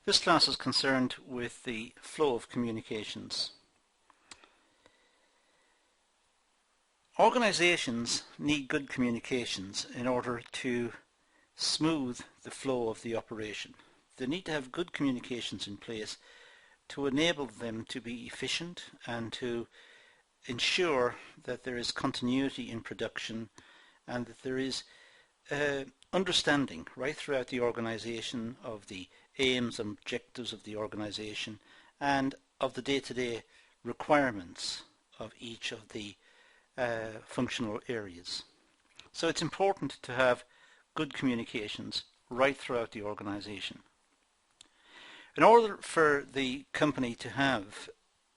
This class is concerned with the flow of communications. Organizations need good communications in order to smooth the flow of the operation. They need to have good communications in place to enable them to be efficient and to ensure that there is continuity in production and that there is understanding right throughout the organization of the aims and objectives of the organization and of the day-to-day requirements of each of the functional areas. So it's important to have good communications right throughout the organization. In order for the company to have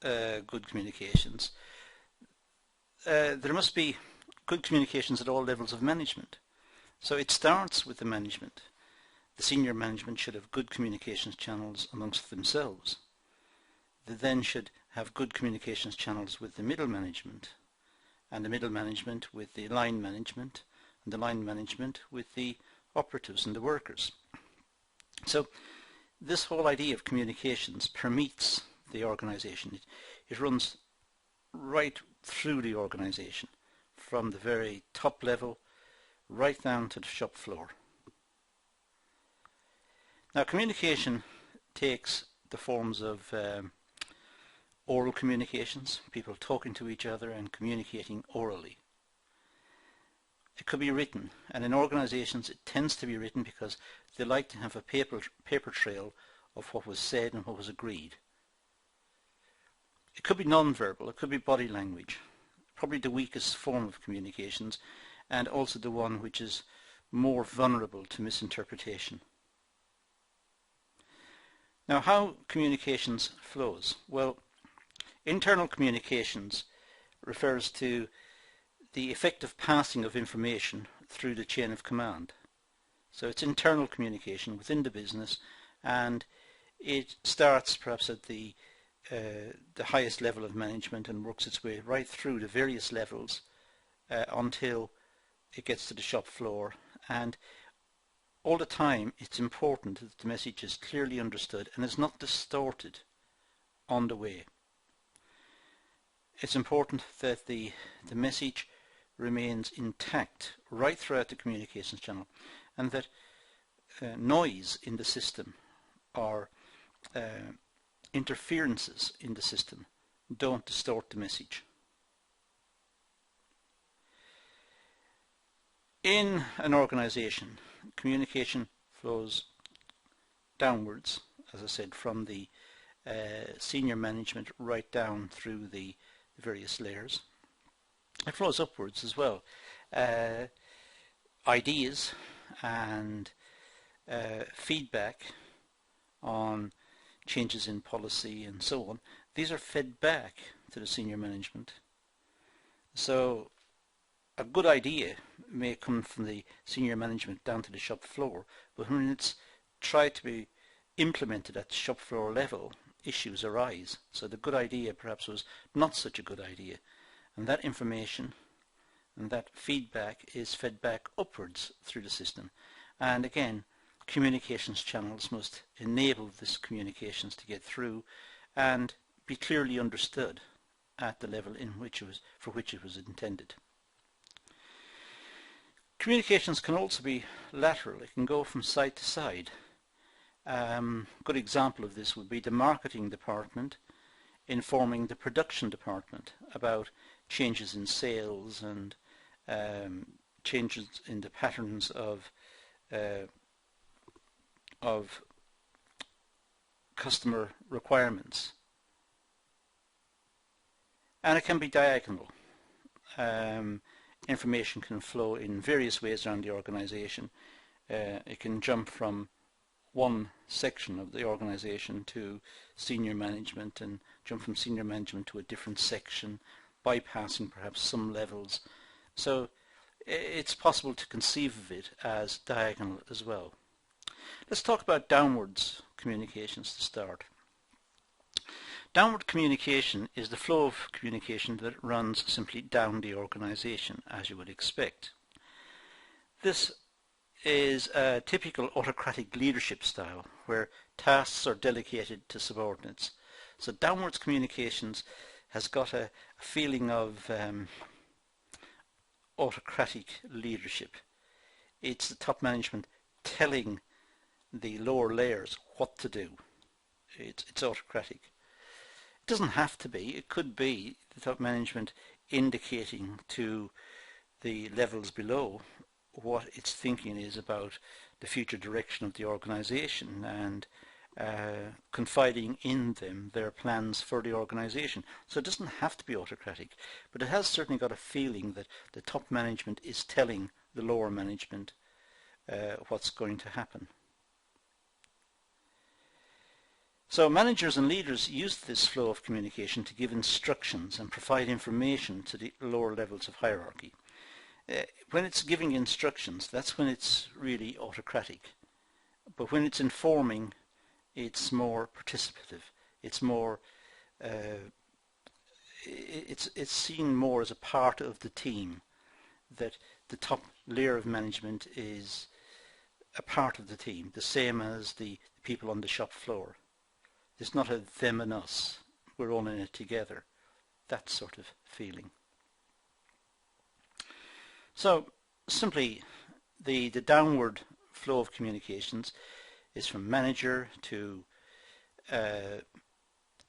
good communications, there must be good communications at all levels of management. So it starts with the management. The senior management should have good communications channels amongst themselves. They then should have good communications channels with the middle management, and the middle management with the line management, and the line management with the operatives and the workers. So this whole idea of communications permeates the organization. It runs right through the organization, from the very top level right down to the shop floor. Now, communication takes the forms of oral communications, people talking to each other and communicating orally. It could be written, and in organizations it tends to be written because they like to have a paper trail of what was said and what was agreed. It could be non-verbal, it could be body language, probably the weakest form of communications and also the one which is more vulnerable to misinterpretation. Now, how communications flows? Well, internal communications refers to the effective passing of information through the chain of command. So it's internal communication within the business, and it starts perhaps at the highest level of management and works its way right through the various levels until it gets to the shop floor. And all the time it's important that the message is clearly understood and is not distorted on the way. It's important that the message remains intact right throughout the communications channel, and that noise in the system or interferences in the system don't distort the message. In an organization, communication flows downwards, as I said, from the senior management right down through the various layers. It flows upwards as well. Ideas and feedback on changes in policy and so on, these are fed back to the senior management. So a good idea may come from the senior management down to the shop floor, but when it's tried to be implemented at the shop floor level, issues arise. So the good idea perhaps was not such a good idea, and that information and that feedback is fed back upwards through the system. And again, communications channels must enable this communications to get through and be clearly understood at the level in which for which it was intended. Communications can also be lateral. It can go from side to side. A good example of this would be the marketing department informing the production department about changes in sales and changes in the patterns of customer requirements. And it can be diagonal. Information can flow in various ways around the organization. It can jump from one section of the organization to senior management and jump from senior management to a different section, bypassing perhaps some levels. So it's possible to conceive of it as diagonal as well. Let's talk about downwards communications to start. Downward communication is the flow of communication that runs simply down the organization, as you would expect. This is a typical autocratic leadership style where tasks are delegated to subordinates. So downwards communications has got a feeling of autocratic leadership. It's the top management telling the lower layers what to do. It's autocratic. It doesn't have to be. It could be the top management indicating to the levels below what its thinking is about the future direction of the organization and confiding in them their plans for the organization. So it doesn't have to be autocratic, but it has certainly got a feeling that the top management is telling the lower management what's going to happen. So managers and leaders use this flow of communication to give instructions and provide information to the lower levels of hierarchy. When it's giving instructions, that's when it's really autocratic. But when it's informing, it's more participative. It's more, it's seen more as a part of the team. That the top layer of management is a part of the team, the same as the people on the shop floor. It's not a them and us. We're all in it together. That sort of feeling. So simply the downward flow of communications is from manager to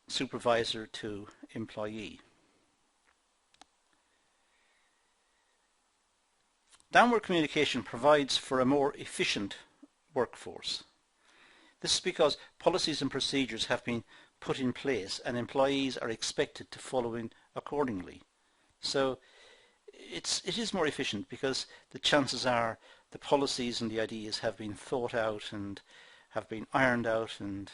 supervisor to employee. Downward communication provides for a more efficient workforce. This is because policies and procedures have been put in place and employees are expected to follow in accordingly. So it is more efficient because the chances are the policies and the ideas have been thought out and have been ironed out and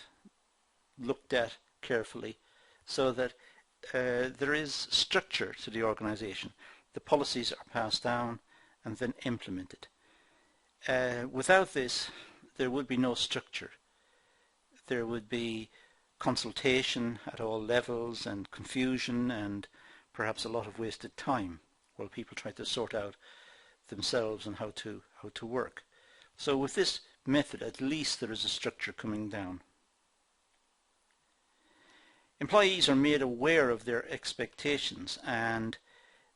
looked at carefully so that there is structure to the organization. The policies are passed down and then implemented. Without this, there would be no structure. There would be consultation at all levels and confusion and perhaps a lot of wasted time while people try to sort out themselves and how to work. So with this method, at least there is a structure coming down. Employees are made aware of their expectations and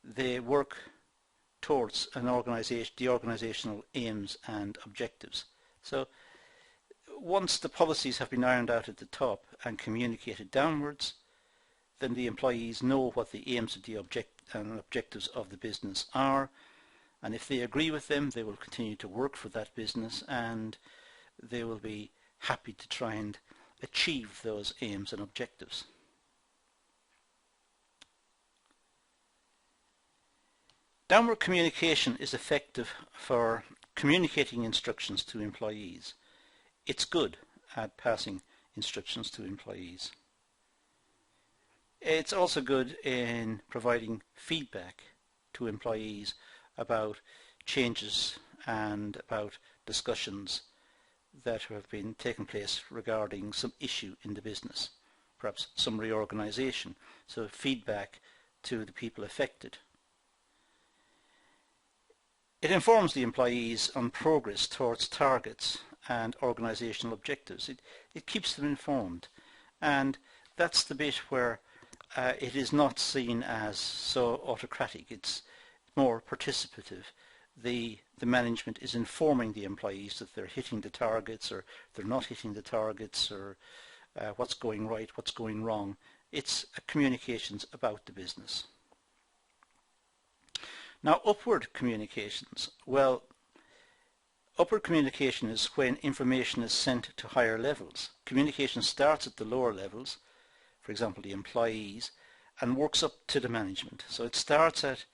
they work towards the organizational aims and objectives. So once the policies have been ironed out at the top and communicated downwards, then the employees know what the aims of the objectives of the business are, and if they agree with them, they will continue to work for that business and they will be happy to try and achieve those aims and objectives. Downward communication is effective for communicating instructions to employees. It's good at passing instructions to employees. It's also good in providing feedback to employees about changes and about discussions that have been taking place regarding some issue in the business, perhaps some reorganization. So feedback to the people affected. It informs the employees on progress towards targets and organizational objectives. It keeps them informed, and that's the bit where it is not seen as so autocratic. It's more participative. The management is informing the employees that they're hitting the targets or they're not hitting the targets, or what's going right, what's going wrong. It's communications about the business. Now, upward communications. Well, upward communication is when information is sent to higher levels. Communication starts at the lower levels, for example the employees, and works up to the management. So it starts at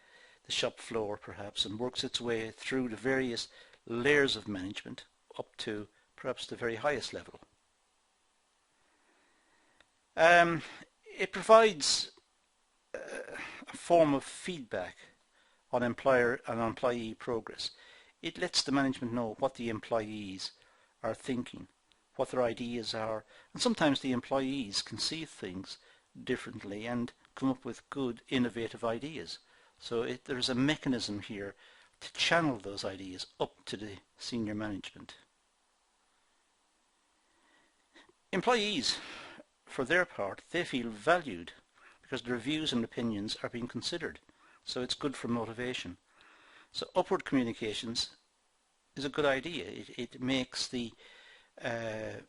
the shop floor perhaps and works its way through the various layers of management up to perhaps the very highest level. It provides a form of feedback on employer and employee progress. It lets the management know what the employees are thinking, what their ideas are, and sometimes the employees can see things differently and come up with good innovative ideas. So there's a mechanism here to channel those ideas up to the senior management. Employees, for their part, they feel valued because their views and opinions are being considered. So it's good for motivation. So upward communications is a good idea. It makes the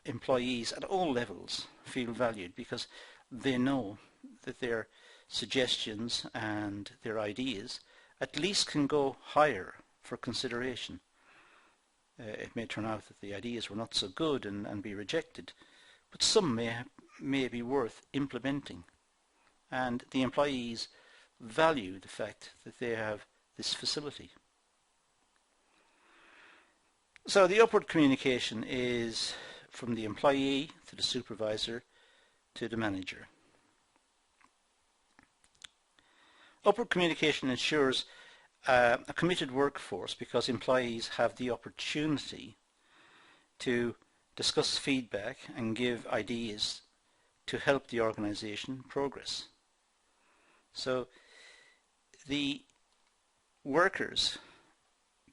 employees at all levels feel valued because they know that their suggestions and their ideas at least can go higher for consideration. It may turn out that the ideas were not so good and be rejected, but some may be worth implementing, and the employees value the fact that they have this facility. So the upward communication is from the employee to the supervisor to the manager. Upward communication ensures a committed workforce because employees have the opportunity to discuss feedback and give ideas to help the organization progress. So the workers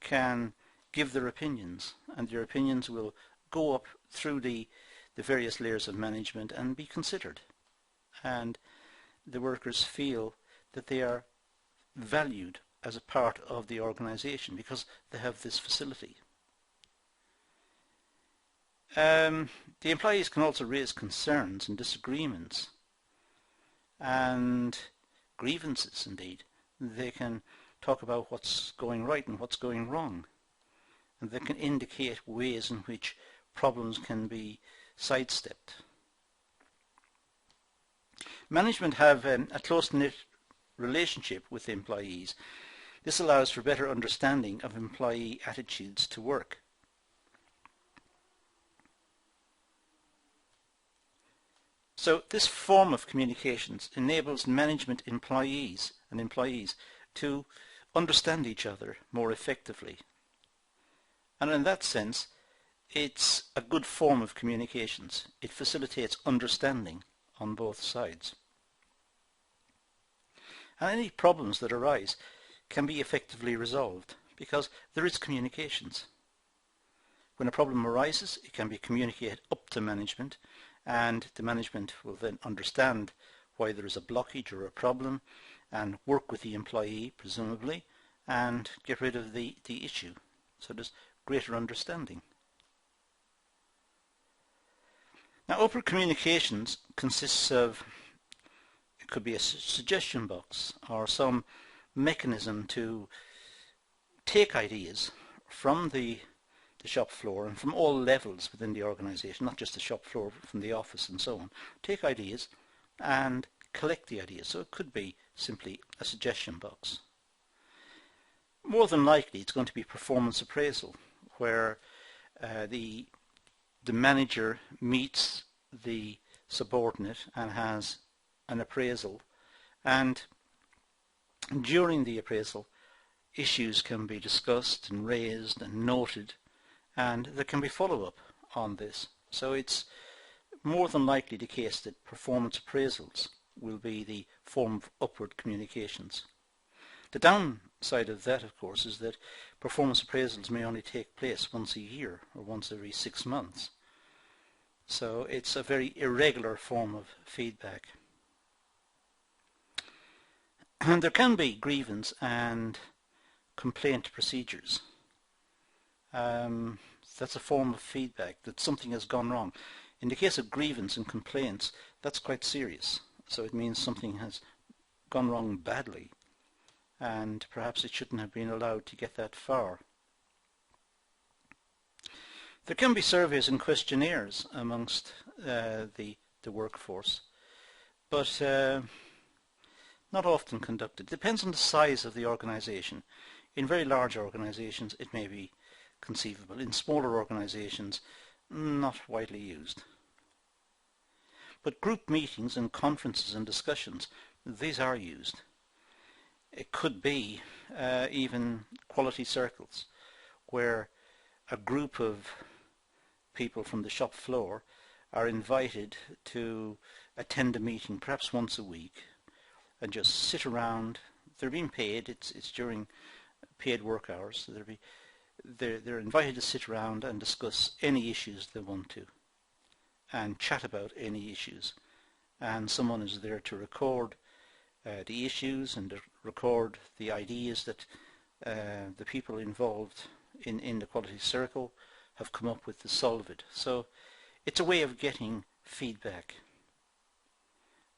can give their opinions, and their opinions will go up through the various layers of management and be considered. And the workers feel that they are valued as a part of the organization because they have this facility. The employees can also raise concerns and disagreements and grievances indeed. They can talk about what's going right and what's going wrong, and they can indicate ways in which problems can be sidestepped. Management have a close-knit relationship with employees. This allows for better understanding of employee attitudes to work. So this form of communications enables management employees to understand each other more effectively. And in that sense, it's a good form of communications. It facilitates understanding on both sides. And any problems that arise can be effectively resolved because there is communications. When a problem arises, it can be communicated up to management, and the management will then understand why there is a blockage or a problem and work with the employee, presumably, and get rid of the issue. So there's greater understanding. Now, upward communications consists of, it could be a suggestion box or some mechanism to take ideas from the shop floor and from all levels within the organization, not just the shop floor, from the office and so on. Take ideas and collect the ideas. So it could be simply a suggestion box. More than likely it's going to be performance appraisal, where the manager meets the subordinate and has an appraisal, and during the appraisal issues can be discussed and raised and noted, and there can be follow-up on this. So it's more than likely the case that performance appraisals will be the form of upward communications. The downside of that, of course, is that performance appraisals may only take place once a year or once every 6 months. So it's a very irregular form of feedback. And there can be grievance and complaint procedures. That's a form of feedback that something has gone wrong. In the case of grievance and complaints, that's quite serious. So it means something has gone wrong badly, and perhaps it shouldn't have been allowed to get that far. There can be surveys and questionnaires amongst the workforce, but not often conducted. It depends on the size of the organization. In very large organizations it may be conceivable. In smaller organizations, not widely used. But group meetings and conferences and discussions, these are used. It could be even quality circles, where a group of people from the shop floor are invited to attend a meeting perhaps once a week and just sit around. They're being paid. It's during paid work hours. So they're invited to sit around and discuss any issues they want to and chat about any issues. And someone is there to record the issues and to record the ideas that the people involved in the quality circle have come up with to solve it. So it's a way of getting feedback.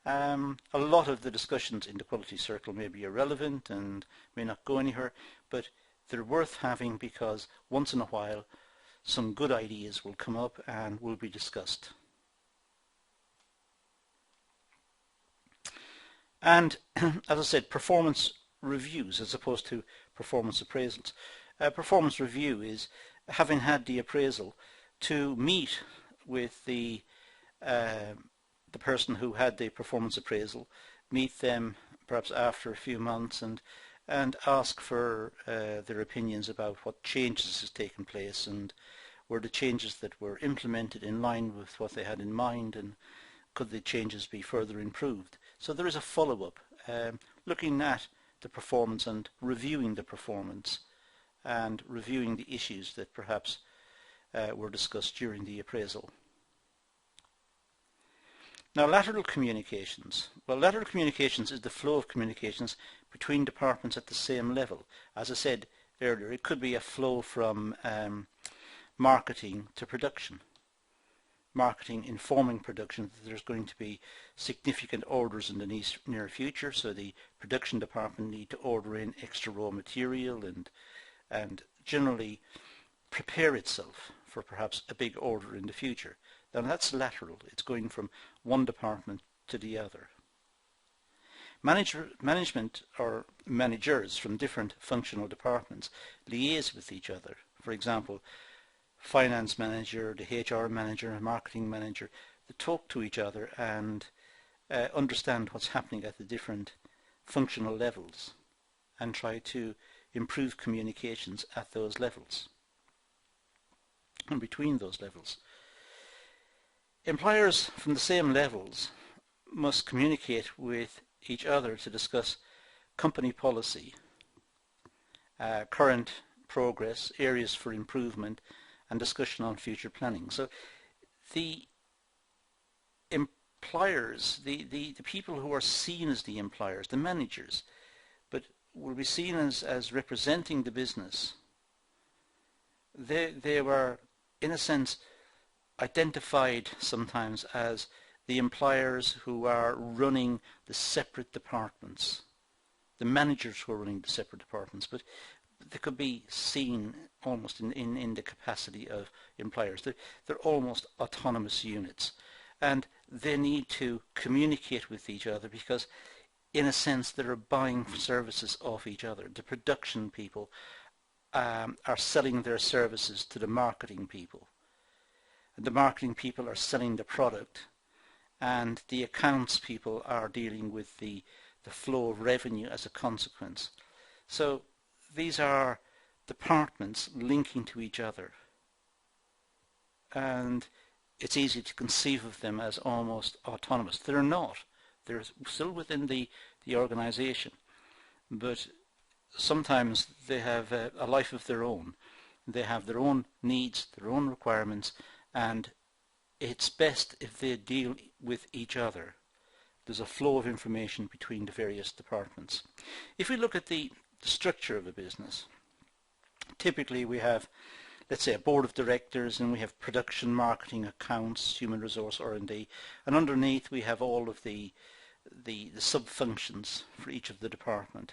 A lot of the discussions in the quality circle may be irrelevant and may not go anywhere, but they're worth having because once in a while some good ideas will come up and will be discussed. And as I said, performance reviews as opposed to performance appraisals. A performance review is having had the appraisal to meet with the person who had the performance appraisal, meet them perhaps after a few months and ask for their opinions about what changes has taken place and were the changes that were implemented in line with what they had in mind, and could the changes be further improved. So there is a follow-up, looking at the performance and reviewing the performance and reviewing the issues that perhaps were discussed during the appraisal. Now, lateral communications. Well, lateral communications is the flow of communications between departments at the same level. As I said earlier, it could be a flow from marketing to production. Marketing informing production that there's going to be significant orders in the near future, so the production department need to order in extra raw material and generally prepare itself for perhaps a big order in the future. Now that's lateral. It's going from one department to the other. Management or managers from different functional departments liaise with each other. For example, finance manager, the HR manager, and marketing manager, they talk to each other and understand what's happening at the different functional levels and try to improve communications at those levels and between those levels. Employers from the same levels must communicate with each other to discuss company policy, current progress, areas for improvement, and discussion on future planning. So the employers, the people who are seen as the employers, the managers, but will be seen as representing the business, they were in a sense identified sometimes as the employers who are running the separate departments, the managers who are running the separate departments, but they could be seen almost in the capacity of employers. They're almost autonomous units, and they need to communicate with each other because in a sense they're buying services off each other. The production people are selling their services to the marketing people, and the marketing people are selling the product, and the accounts people are dealing with the flow of revenue as a consequence. So these are departments linking to each other, and it's easy to conceive of them as almost autonomous. They're not. They're still within the organization, but sometimes they have a life of their own. They have their own needs, their own requirements, and it's best if they deal with each other. There's a flow of information between the various departments. If we look at the structure of a business, typically we have, let's say, a board of directors, and we have production, marketing, accounts, human resource, R&D, and underneath we have all of the sub-functions for each of the department.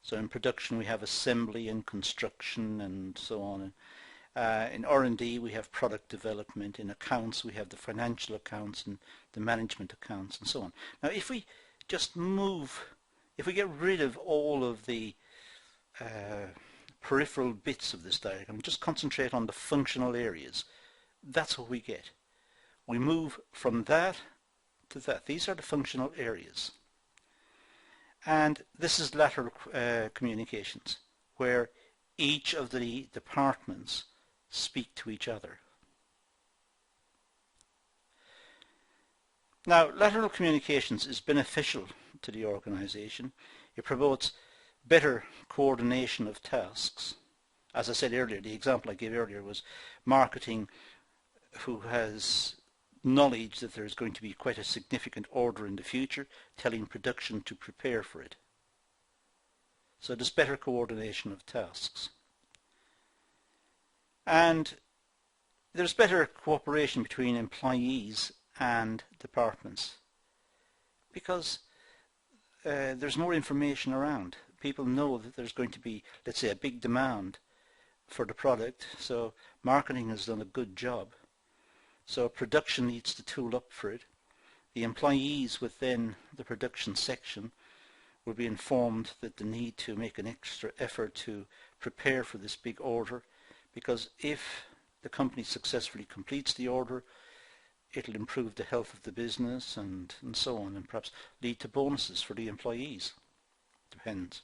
So in production we have assembly and construction and so on. In R&D we have product development. In accounts we have the financial accounts and the management accounts and so on. Now if we just if we get rid of all of the peripheral bits of this diagram, just concentrate on the functional areas, that's what we get. We move from that to that. These are the functional areas. And this is lateral communications, where each of the departments speak to each other. Now, lateral communications is beneficial to the organization. It promotes better coordination of tasks. As I said earlier, the example I gave earlier was marketing, who has knowledge that there's going to be quite a significant order in the future, telling production to prepare for it. So there's better coordination of tasks. And there's better cooperation between employees and departments, because there's more information around. People know that there's going to be, let's say, a big demand for the product, so marketing has done a good job. So production needs to tool up for it. The employees within the production section will be informed that they need to make an extra effort to prepare for this big order, because if the company successfully completes the order, it'll improve the health of the business and so on, and perhaps lead to bonuses for the employees. Depends.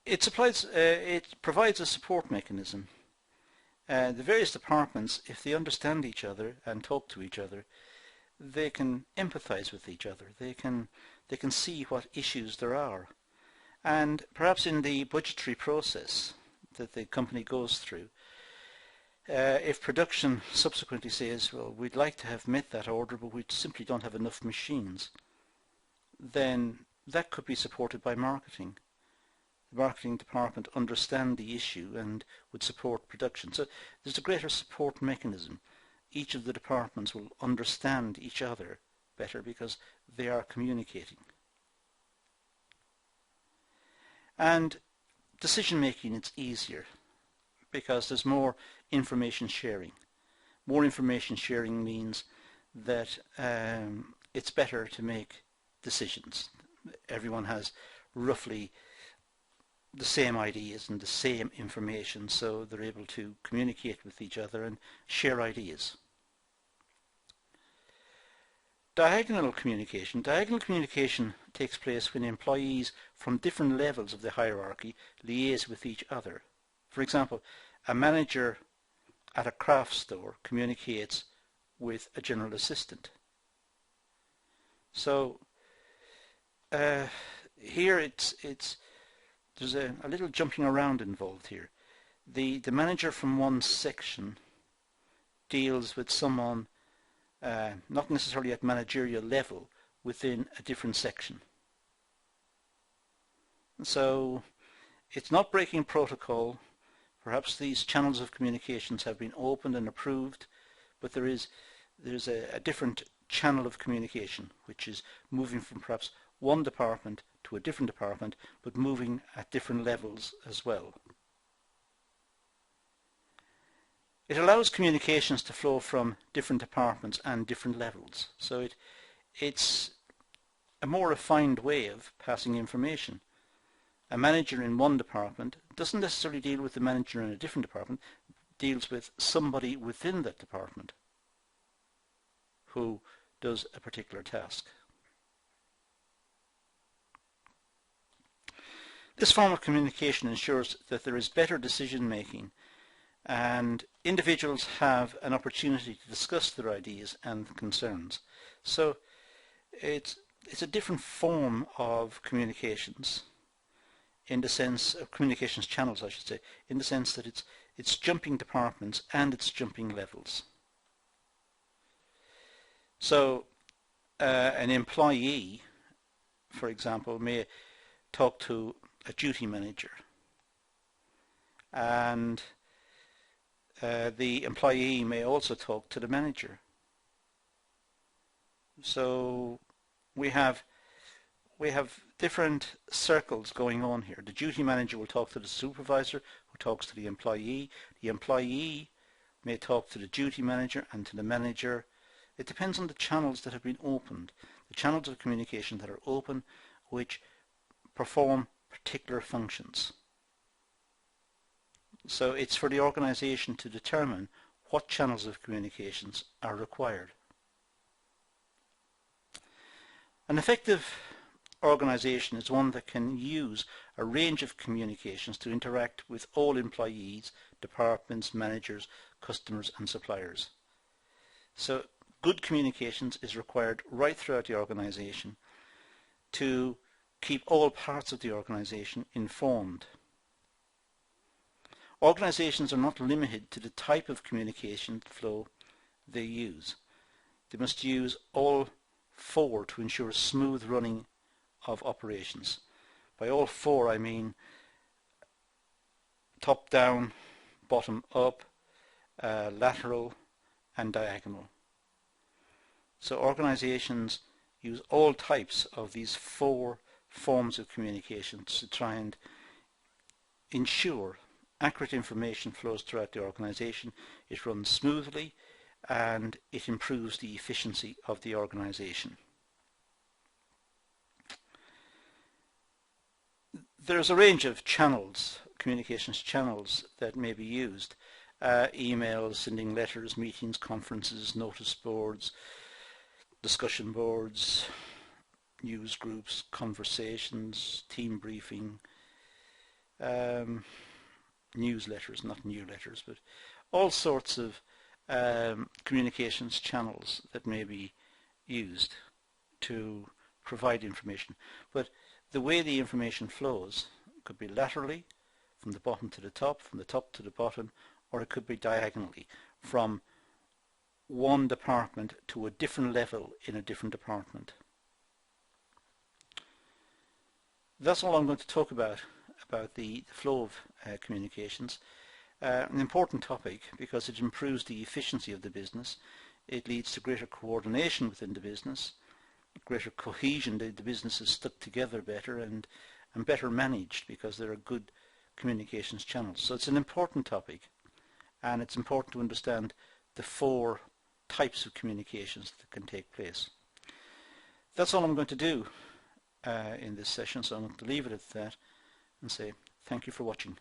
It provides a support mechanism. The various departments, if they understand each other and talk to each other, they can empathize with each other. They can see what issues there are. And perhaps in the budgetary process that the company goes through, if production subsequently says, well, we'd like to have met that order, but we simply don't have enough machines, then that could be supported by marketing. The marketing department understand the issue and would support production. So there's a greater support mechanism. Each of the departments will understand each other better because they are communicating. And decision making, it's easier because there's more information sharing. More information sharing means that it's better to make decisions. Everyone has roughly the same ideas and the same information, so they're able to communicate with each other and share ideas. Diagonal communication. Diagonal communication takes place when employees from different levels of the hierarchy liaise with each other. For example, a manager at a craft store communicates with a general assistant. So here there's a little jumping around involved here. The manager from one section deals with someone not necessarily at managerial level within a different section. So it's not breaking protocol. Perhaps these channels of communications have been opened and approved, but there's a different channel of communication which is moving from perhaps one department to a different department, but moving at different levels as well. It allows communications to flow from different departments and different levels. So it's a more refined way of passing information. A manager in one department doesn't necessarily deal with the manager in a different department, deals with somebody within that department who does a particular task. This form of communication ensures that there is better decision making and individuals have an opportunity to discuss their ideas and concerns. So it's a different form of communications, in the sense of communications channels, I should say, in the sense that it's jumping departments and it's jumping levels. So an employee, for example, may talk to a duty manager, and the employee may also talk to the manager. So we have different circles going on here. The duty manager will talk to the supervisor, who talks to the employee. The employee may talk to the duty manager and to the manager. It depends on the channels that have been opened, the channels of communication that are open, which perform particular functions. So it's for the organization to determine what channels of communications are required. An effective organization is one that can use a range of communications to interact with all employees, departments, managers, customers and suppliers. So good communications is required right throughout the organization. to keep all parts of the organization informed. Organizations are not limited to the type of communication flow they use. They must use all four to ensure smooth running of operations. By all four I mean top down, bottom up, lateral and diagonal. So organizations use all types of these four forms of communications to try and ensure accurate information flows throughout the organization, it runs smoothly, and it improves the efficiency of the organization. There's a range of channels, communications channels, that may be used. Emails, sending letters, meetings, conferences, notice boards, discussion boards, news groups, conversations, team briefing, newsletters, not new letters, but all sorts of communications channels that may be used to provide information. But the way the information flows could be laterally, from the bottom to the top, from the top to the bottom, or it could be diagonally, from one department to a different level in a different department. That's all I'm going to talk about the flow of communications. An important topic because it improves the efficiency of the business. It leads to greater coordination within the business, greater cohesion. The business is stuck together better and better managed because there are good communications channels. So it's an important topic, and it's important to understand the four types of communications that can take place. That's all I'm going to do in this session, so I'm going to leave it at that and say thank you for watching.